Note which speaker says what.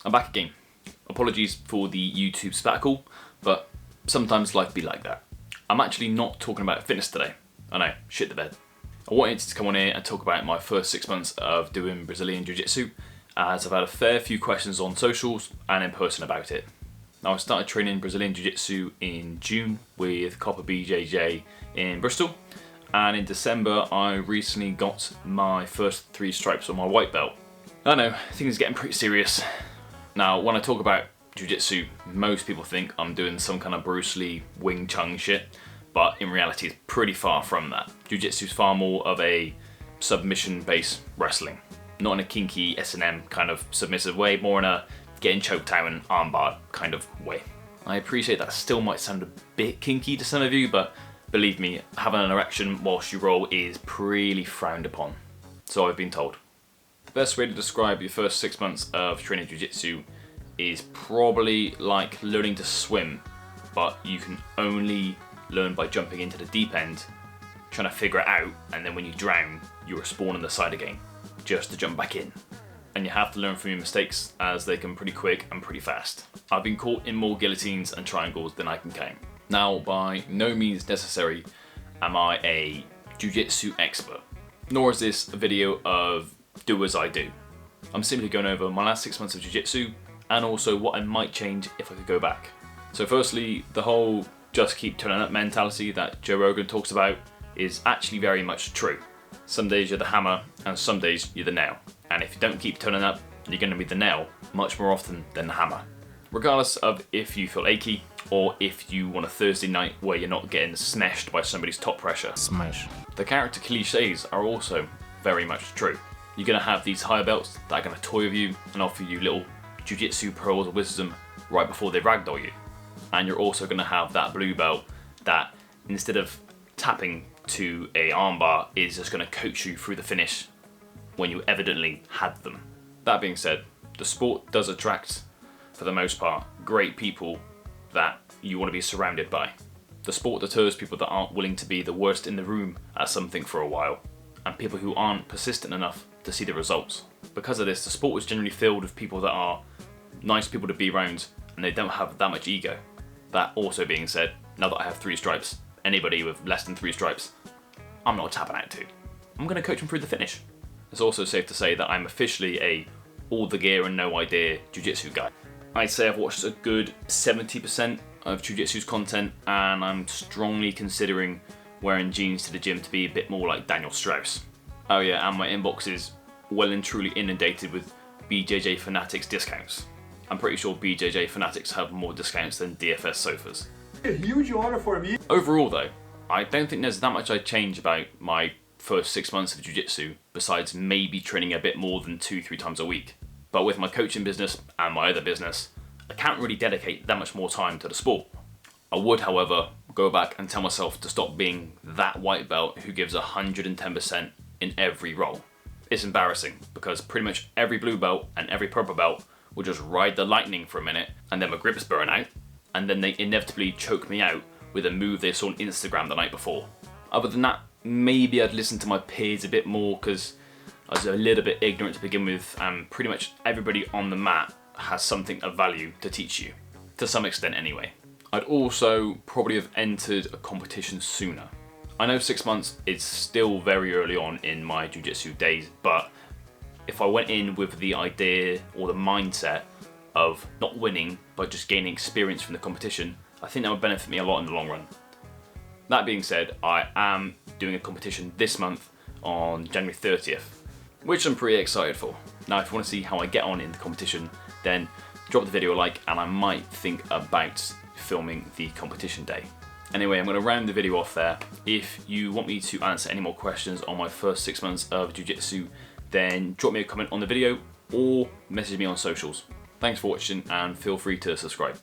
Speaker 1: I'm back again. Apologies for the YouTube sabbatical, but sometimes life be like that. I'm actually not talking about fitness today. I know, shit the bed. I wanted to come on here and talk about my first 6 months of doing Brazilian Jiu-Jitsu, as I've had a fair few questions on socials and in person about it. Now, I started training Brazilian Jiu-Jitsu in June with Copper BJJ in Bristol, and in December I recently got my first 3 stripes on my white belt. I know, things are getting pretty serious. Now, when I talk about Jiu-Jitsu, most people think I'm doing some kind of Bruce Lee Wing Chun shit, but in reality it's pretty far from that. Jiu-Jitsu is far more of a submission-based wrestling, not in a kinky S&M kind of submissive way, more in a getting choked out and armbarred kind of way. I appreciate that still might sound a bit kinky to some of you, but believe me, having an erection whilst you roll is pretty frowned upon. So I've been told. The best way to describe your first 6 months of training Jiu-Jitsu is probably like learning to swim, but you can only learn by jumping into the deep end, trying to figure it out, and then when you drown, you respawn on the side again, just to jump back in. And you have to learn from your mistakes, as they come pretty quick and pretty fast. I've been caught in more guillotines and triangles than I can count. Now, by no means necessary am I a Jiu-Jitsu expert, nor is this a video of do as I do. I'm simply going over my last 6 months of Jiu-Jitsu and also what I might change if I could go back. So firstly, the whole just keep turning up mentality that Joe Rogan talks about is actually very much true. Some days you're the hammer and some days you're the nail. And if you don't keep turning up, you're going to be the nail much more often than the hammer. Regardless of if you feel achy or if you want a Thursday night where you're not getting smashed by somebody's top pressure.
Speaker 2: Smash.
Speaker 1: The character cliches are also very much true. You're going to have these higher belts that are going to toy with you and offer you little Jiu-Jitsu pearls of wisdom right before they ragdoll you. And you're also going to have that blue belt that, instead of tapping to a armbar, is just going to coach you through the finish when you evidently had them. That being said, the sport does attract, for the most part, great people that you want to be surrounded by. The sport deters people that aren't willing to be the worst in the room at something for a while, and people who aren't persistent enough to see the results. Because of this, the sport is generally filled with people that are nice people to be around and they don't have that much ego. That also being said, now that I have 3 stripes, anybody with less than 3 stripes, I'm not tapping out to. I'm going to coach them through the finish. It's also safe to say that I'm officially a all the gear and no idea Jiu-Jitsu guy. I'd say I've watched a good 70% of Jiu-Jitsu's content, and I'm strongly considering wearing jeans to the gym to be a bit more like Daniel Strauss. Oh yeah, and my inbox is well and truly inundated with BJJ Fanatics discounts. I'm pretty sure BJJ Fanatics have more discounts than DFS sofas.
Speaker 3: A huge honor for me.
Speaker 1: Overall though, I don't think there's that much I'd change about my first 6 months of Jiu-Jitsu, besides maybe training a bit more than 2-3 times a week. But with my coaching business and my other business, I can't really dedicate that much more time to the sport. I would, however, go back and tell myself to stop being that white belt who gives 110% in every roll. It's embarrassing because pretty much every blue belt and every purple belt will just ride the lightning for a minute and then my grips burn out, and then they inevitably choke me out with a move they saw on Instagram the night before. Other than that, maybe I'd listen to my peers a bit more because I was a little bit ignorant to begin with, and pretty much everybody on the mat has something of value to teach you, to some extent anyway. I'd also probably have entered a competition sooner. I know 6 months is still very early on in my Jiu-Jitsu days, but if I went in with the idea or the mindset of not winning but just gaining experience from the competition, I think that would benefit me a lot in the long run. That being said, I am doing a competition this month on January 30th, which I'm pretty excited for. Now, if you want to see how I get on in the competition, then drop the video a like and I might think about filming the competition day. Anyway, I'm going to round the video off there. If you want me to answer any more questions on my first 6 months of Jiu-Jitsu, then drop me a comment on the video or message me on socials. Thanks for watching and feel free to subscribe.